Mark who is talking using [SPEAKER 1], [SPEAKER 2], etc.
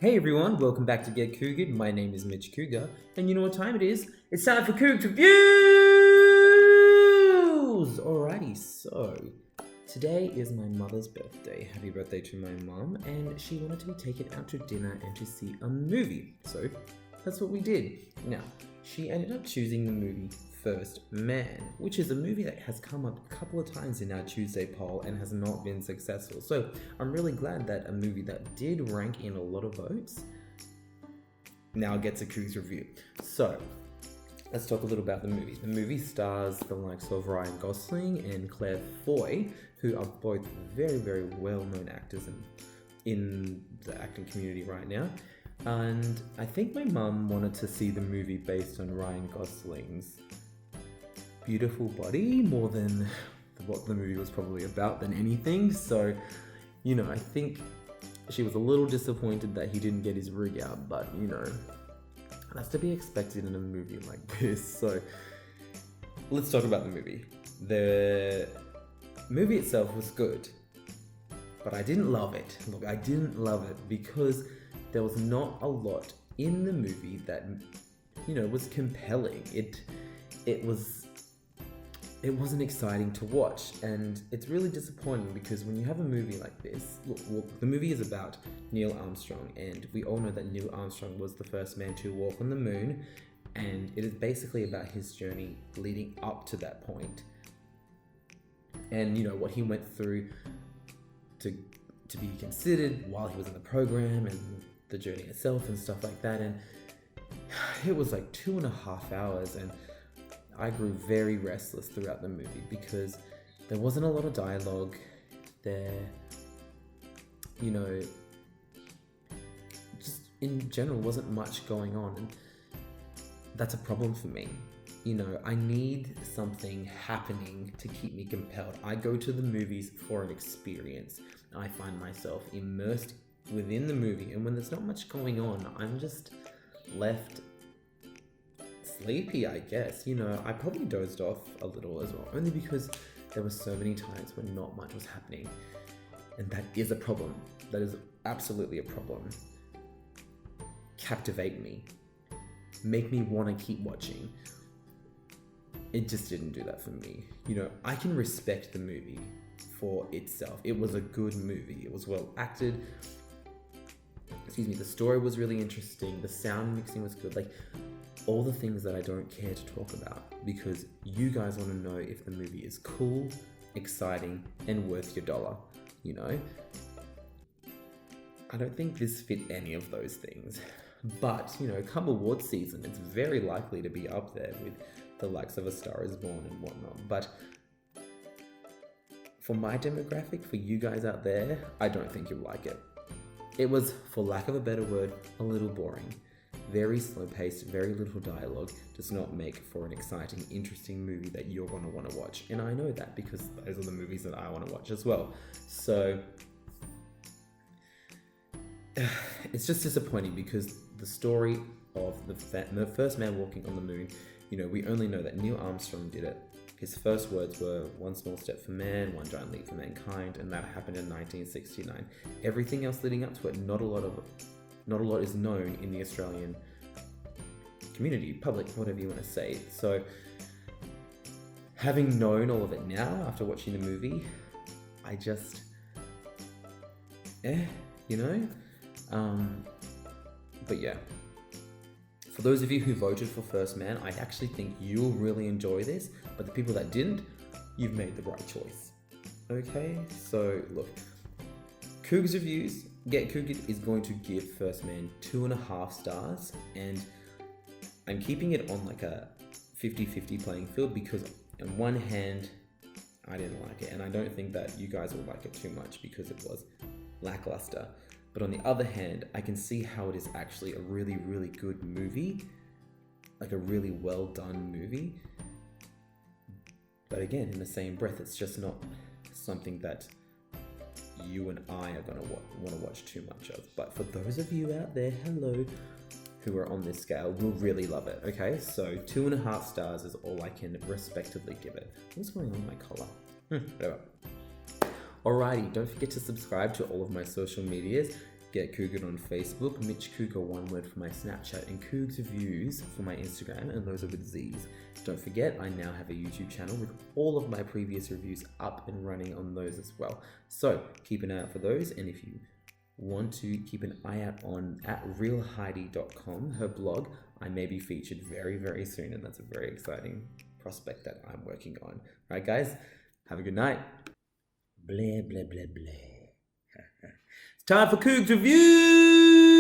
[SPEAKER 1] Hey everyone, welcome back to Get Couged. My name is Mitch Cougar, and you know what time it is? It's time for Cougz Reviewz! Alrighty, so today is my mother's birthday. Happy birthday to my mum, and she wanted to be taken out to dinner and to see a movie. So that's what we did. Now, she ended up choosing the movie First Man, which is a movie that has come up a couple of times in our Tuesday poll and has not been successful. So I'm really glad that a movie that did rank in a lot of votes now gets a Cougz review. So let's talk a little about the movie. The movie stars the likes of Ryan Gosling and Claire Foy, who are both very, very well-known actors in the acting community right now. And I think my mum wanted to see the movie based on Ryan Gosling's beautiful body more than what the movie was probably about than anything. So, you know, I think she was a little disappointed that he didn't get his rig out, but you know, that's to be expected in a movie like this. So let's talk about the movie. The movie itself was good, but I didn't love it. Look, I didn't love it because there was not a lot in the movie that, you know, was compelling. It wasn't exciting to watch, and it's really disappointing because when you have a movie like this, look, the movie is about Neil Armstrong, and we all know that Neil Armstrong was the first man to walk on the moon, and it is basically about his journey leading up to that point, and you know what he went through to be considered while he was in the program, and the journey itself and stuff like that. And it was like 2.5 hours, and I grew very restless throughout the movie because there wasn't a lot of dialogue there, you know, just in general wasn't much going on, and that's a problem for me. You know, I need something happening to keep me compelled. I go to the movies for an experience. I find myself immersed within the movie, and when there's not much going on, I'm just left sleepy, I guess. You know, I probably dozed off a little as well, only because there were so many times when not much was happening, and that is a problem. That is absolutely a problem. Captivate me, make me want to keep watching. It just didn't do that for me. You know, I can respect the movie for itself. It was a good movie. It was well acted. Excuse me, the story was really interesting. The sound mixing was good. Like, all the things that I don't care to talk about because you guys want to know if the movie is cool, exciting, and worth your dollar, you know? I don't think this fit any of those things. But, you know, come award season, it's very likely to be up there with the likes of A Star Is Born and whatnot. But for my demographic, for you guys out there, I don't think you'll like it. It was, for lack of a better word, a little boring. Very slow paced, very little dialogue, does not make for an exciting, interesting movie that you're going to want to watch. And I know that because those are the movies that I want to watch as well. So it's just disappointing because the story of the first man walking on the moon, you know, we only know that Neil Armstrong did it. His first words were "one small step for man, one giant leap for mankind," and that happened in 1969. Everything else leading up to it, not a lot is known in the Australian community, public, whatever you want to say. So, having known all of it now after watching the movie, I just, you know? But yeah. For those of you who voted for First Man, I actually think you'll really enjoy this, but the people that didn't, you've made the right choice. Okay? So, look. Cougz Reviewz, Get Couged is going to give First Man 2.5 stars, and I'm keeping it on like a 50-50 playing field because on one hand, I didn't like it, and I don't think that you guys will like it too much because it was lackluster. But on the other hand, I can see how it is actually a really, really good movie, like a really well done movie. But again, in the same breath, it's just not something that you and I are going to want to watch too much of. But for those of you out there, hello, who are on this scale, will really love it, okay? So 2.5 stars is all I can respectively give it. What's going on with my collar? Whatever. Alrighty, don't forget to subscribe to all of my social medias. forget Cougar on Facebook, Mitch Cougar one word for my Snapchat, and Cougz Reviewz for my Instagram, and those are with Z's. Don't forget, I now have a YouTube channel with all of my previous reviews up and running on those as well. So keep an eye out for those, and if you want to keep an eye out on @realheidi.com, her blog, I may be featured very, very soon, and that's a very exciting prospect that I'm working on. All right, guys, have a good night. Blah, blah, blah, blah. It's time for Cougz Reviewz!